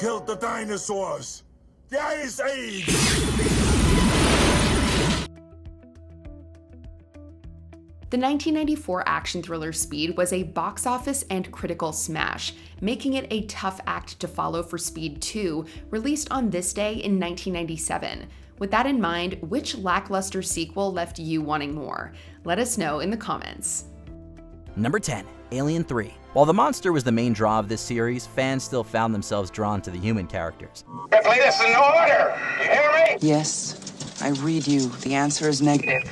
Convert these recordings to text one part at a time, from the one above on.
killed the dinosaurs. The Ice Age! The 1994 action thriller Speed was a box office and critical smash, making it a tough act to follow for Speed 2, released on this day in 1997. With that in mind, which lackluster sequel left you wanting more? Let us know in the comments. Number 10, Alien 3. While the monster was the main draw of this series, fans still found themselves drawn to the human characters. Ripley, this is an order. You hear me? Yes, I read you. The answer is negative.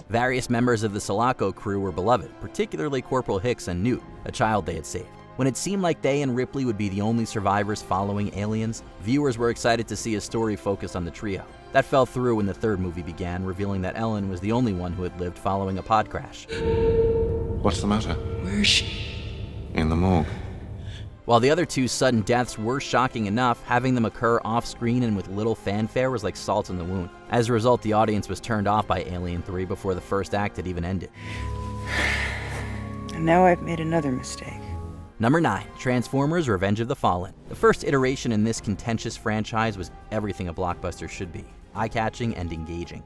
Various members of the Sulaco crew were beloved, particularly Corporal Hicks and Newt, a child they had saved. When it seemed like they and Ripley would be the only survivors following aliens, viewers were excited to see a story focused on the trio. That fell through when the third movie began, revealing that Ellen was the only one who had lived following a pod crash. What's the matter? Where is she? In the morgue. While the other two sudden deaths were shocking enough, having them occur off-screen and with little fanfare was like salt in the wound. As a result, the audience was turned off by Alien 3 before the first act had even ended. And now I've made another mistake. Number 9, Transformers: Revenge of the Fallen. The first iteration in this contentious franchise was everything a blockbuster should be, eye-catching and engaging.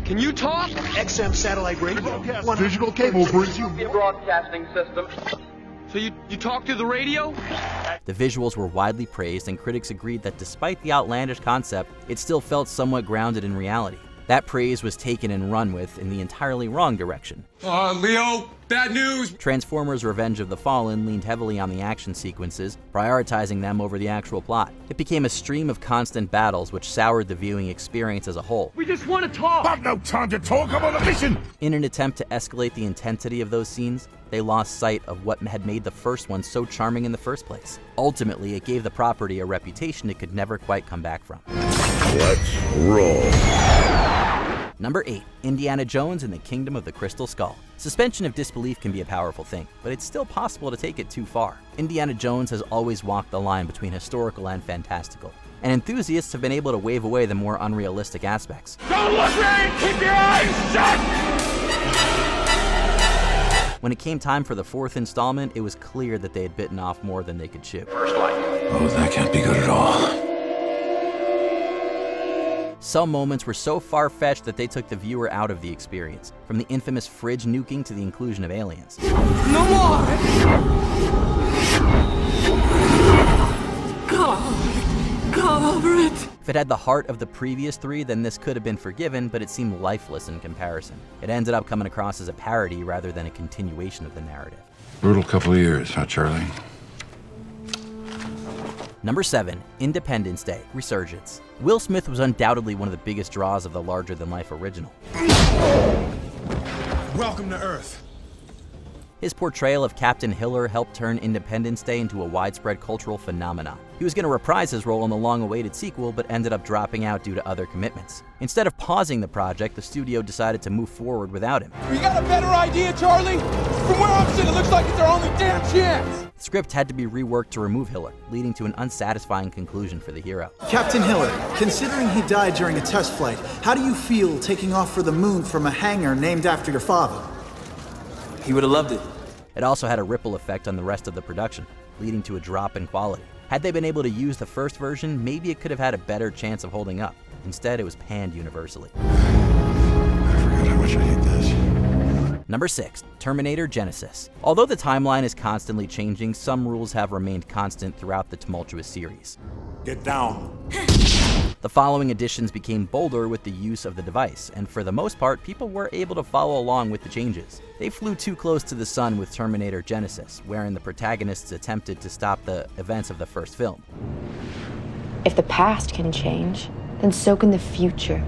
Can you talk? XM satellite radio. Visual cable brings you Broadcasting system. So you talk through the radio? The visuals were widely praised, and critics agreed that despite the outlandish concept, it still felt somewhat grounded in reality. That praise was taken and run with in the entirely wrong direction. Leo, bad news! Transformers: Revenge of the Fallen leaned heavily on the action sequences, prioritizing them over the actual plot. It became a stream of constant battles which soured the viewing experience as a whole. We just want to talk! I've no time to talk, I'm on a mission! In an attempt to escalate the intensity of those scenes, they lost sight of what had made the first one so charming in the first place. Ultimately, it gave the property a reputation it could never quite come back from. Let's roll. Number 8, Indiana Jones and the Kingdom of the Crystal Skull. Suspension of disbelief can be a powerful thing, but it's still possible to take it too far. Indiana Jones has always walked the line between historical and fantastical, and enthusiasts have been able to wave away the more unrealistic aspects. Don't look right! Keep your eyes shut! When it came time for the fourth installment, it was clear that they had bitten off more than they could chew. Oh, that can't be good at all. Some moments were so far-fetched that they took the viewer out of the experience, from the infamous fridge nuking to the inclusion of aliens. No more! God over it! If it had the heart of the previous three, then this could have been forgiven, but it seemed lifeless in comparison. It ended up coming across as a parody rather than a continuation of the narrative. Brutal couple of years, huh, Charlie? Number 7, Independence Day: Resurgence. Will Smith was undoubtedly one of the biggest draws of the larger-than-life original. Welcome to Earth. His portrayal of Captain Hiller helped turn Independence Day into a widespread cultural phenomenon. He was going to reprise his role in the long-awaited sequel, but ended up dropping out due to other commitments. Instead of pausing the project, the studio decided to move forward without him. You got a better idea, Charlie? From where I'm sitting, it looks like it's our only damn chance! The script had to be reworked to remove Hiller, leading to an unsatisfying conclusion for the hero. Captain Hiller, considering he died during a test flight, how do you feel taking off for the moon from a hangar named after your father? He would have loved it. It also had a ripple effect on the rest of the production, leading to a drop in quality. Had they been able to use the first version, maybe it could have had a better chance of holding up. Instead, it was panned universally. I forgot how much I hate this. Number 6, Terminator Genesis. Although the timeline is constantly changing, some rules have remained constant throughout the tumultuous series. Get down. The following editions became bolder with the use of the device, and for the most part, people were able to follow along with the changes. They flew too close to the sun with Terminator Genesis, wherein the protagonists attempted to stop the events of the first film. If the past can change, then so can the future.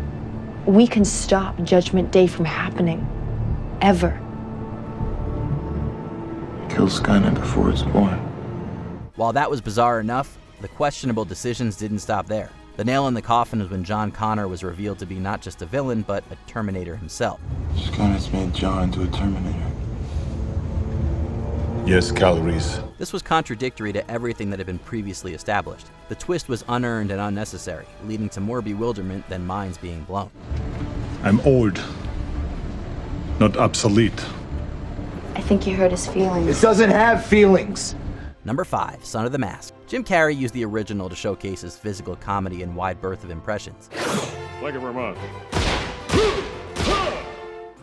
We can stop Judgment Day from happening. Ever. Kill Skynet before it's born. While that was bizarre enough, the questionable decisions didn't stop there. The nail in the coffin was when John Connor was revealed to be not just a villain, but a Terminator himself. Skynet's made John into a Terminator. Yes, calories. This was contradictory to everything that had been previously established. The twist was unearned and unnecessary, leading to more bewilderment than minds being blown. I'm old. Not obsolete. I think you hurt his feelings. It doesn't have feelings. Number 5, Son of the Mask. Jim Carrey used the original to showcase his physical comedy and wide berth of impressions. Thank you very much.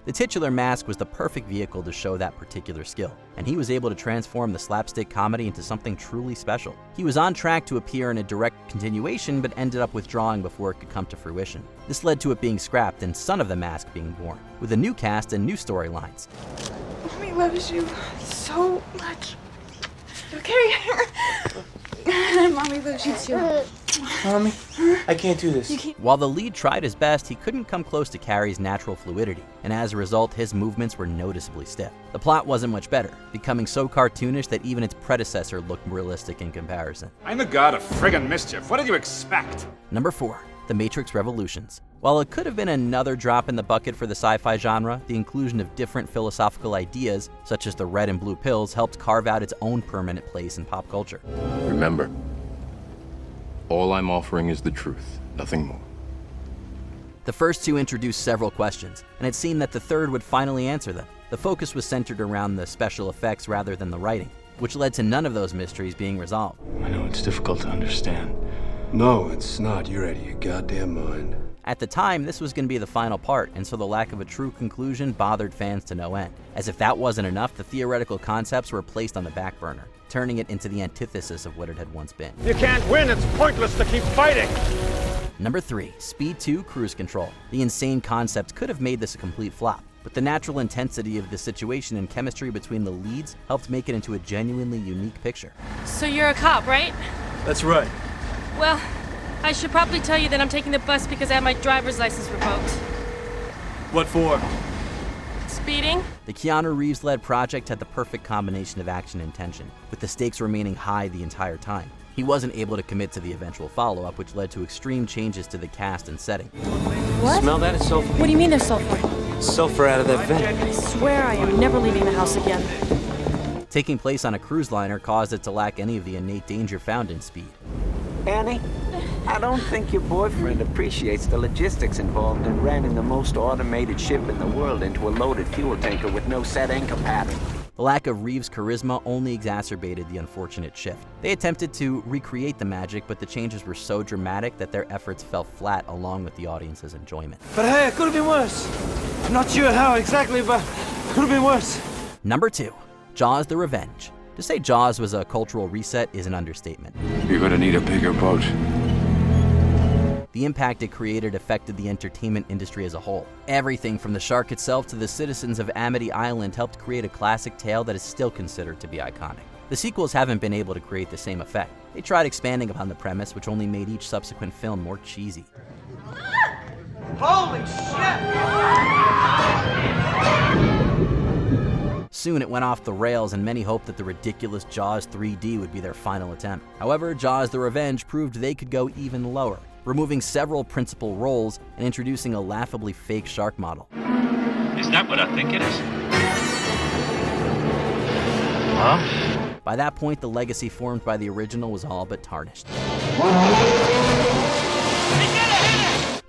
The titular mask was the perfect vehicle to show that particular skill, and he was able to transform the slapstick comedy into something truly special. He was on track to appear in a direct continuation, but ended up withdrawing before it could come to fruition. This led to it being scrapped and Son of the Mask being born, with a new cast and new storylines. Mommy loves you so much. Okay? Mommy loves you too. Mommy, I can't do this. While the lead tried his best, he couldn't come close to Carrey's natural fluidity, and as a result, his movements were noticeably stiff. The plot wasn't much better, becoming so cartoonish that even its predecessor looked realistic in comparison. I'm the god of friggin' mischief. What did you expect? Number 4, The Matrix Revolutions. While it could have been another drop in the bucket for the sci-fi genre, the inclusion of different philosophical ideas, such as the red and blue pills, helped carve out its own permanent place in pop culture. Remember, all I'm offering is the truth, nothing more. The first two introduced several questions, and it seemed that the third would finally answer them. The focus was centered around the special effects rather than the writing, which led to none of those mysteries being resolved. I know it's difficult to understand. No, it's not. You're out of your goddamn mind. At the time, this was going to be the final part, and so the lack of a true conclusion bothered fans to no end. As if that wasn't enough, the theoretical concepts were placed on the back burner, turning it into the antithesis of what it had once been. You can't win. It's pointless to keep fighting. Number 3, Speed 2 Cruise Control. The insane concept could have made this a complete flop, but the natural intensity of the situation and chemistry between the leads helped make it into a genuinely unique picture. So you're a cop, right? That's right. Well, I should probably tell you that I'm taking the bus because I have my driver's license revoked. What for? Speeding? The Keanu Reeves-led project had the perfect combination of action and tension, with the stakes remaining high the entire time. He wasn't able to commit to the eventual follow-up, which led to extreme changes to the cast and setting. What? Smell that? It's sulfur. What do you mean there's sulfur? Sulfur out of that vent. I swear I am never leaving the house again. Taking place on a cruise liner caused it to lack any of the innate danger found in Speed. Annie, I don't think your boyfriend appreciates the logistics involved in ramming the most automated ship in the world into a loaded fuel tanker with no set anchor pattern. The lack of Reeves' charisma only exacerbated the unfortunate shift. They attempted to recreate the magic, but the changes were so dramatic that their efforts fell flat along with the audience's enjoyment. But hey, it could have been worse. I'm not sure how exactly, but it could have been worse. Number 2, Jaws: The Revenge. To say Jaws was a cultural reset is an understatement. You're gonna need a bigger boat. The impact it created affected the entertainment industry as a whole. Everything from the shark itself to the citizens of Amity Island helped create a classic tale that is still considered to be iconic. The sequels haven't been able to create the same effect. They tried expanding upon the premise, which only made each subsequent film more cheesy. Holy shit! Soon it went off the rails, and many hoped that the ridiculous Jaws 3D would be their final attempt. However, Jaws: The Revenge proved they could go even lower, removing several principal roles and introducing a laughably fake shark model. Is that what I think it is? Huh? By that point, the legacy formed by the original was all but tarnished.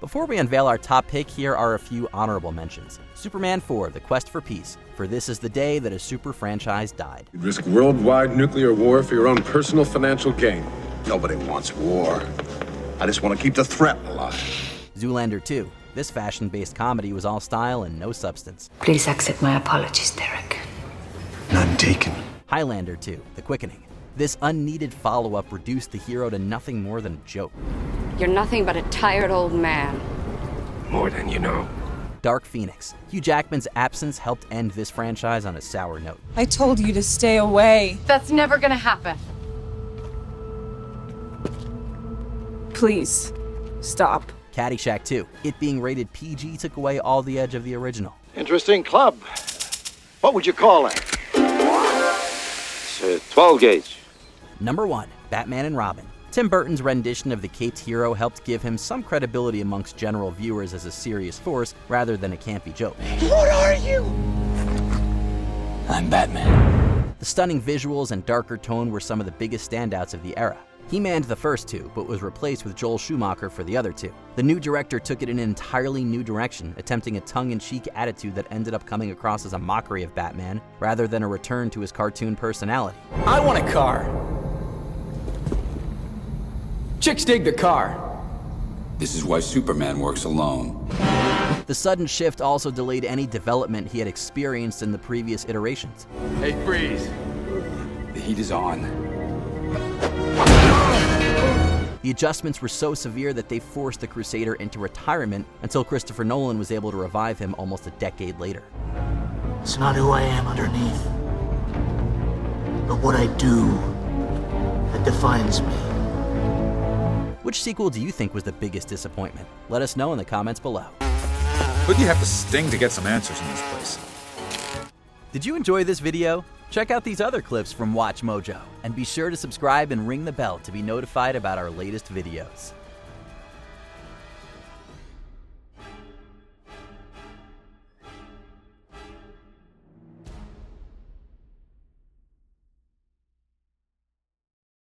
Before we unveil our top pick, here are a few honorable mentions. Superman 4, The Quest for Peace, for this is the day that a super franchise died. You'd risk worldwide nuclear war for your own personal financial gain. Nobody wants war. I just want to keep the threat alive. Zoolander 2, this fashion-based comedy was all style and no substance. Please accept my apologies, Derek. None taken. Highlander 2, The Quickening. This unneeded follow-up reduced the hero to nothing more than a joke. You're nothing but a tired old man. More than you know. Dark Phoenix. Hugh Jackman's absence helped end this franchise on a sour note. I told you to stay away. That's never gonna happen. Please, stop. Caddyshack 2. It being rated PG took away all the edge of the original. Interesting club. What would you call it? It's 12 gauge. Number 1, Batman and Robin. Tim Burton's rendition of the caped hero helped give him some credibility amongst general viewers as a serious force rather than a campy joke. What are you? I'm Batman. The stunning visuals and darker tone were some of the biggest standouts of the era. He manned the first two, but was replaced with Joel Schumacher for the other two. The new director took it in an entirely new direction, attempting a tongue-in-cheek attitude that ended up coming across as a mockery of Batman, rather than a return to his cartoon personality. I want a car. Chicks dig the car. This is why Superman works alone. The sudden shift also delayed any development he had experienced in the previous iterations. Hey, freeze. The heat is on. The adjustments were so severe that they forced the Crusader into retirement until Christopher Nolan was able to revive him almost a decade later. It's not who I am underneath, but what I do that defines me. Which sequel do you think was the biggest disappointment? Let us know in the comments below. Who'd you have to sting to get some answers in this place? Did you enjoy this video? Check out these other clips from WatchMojo, and be sure to subscribe and ring the bell to be notified about our latest videos.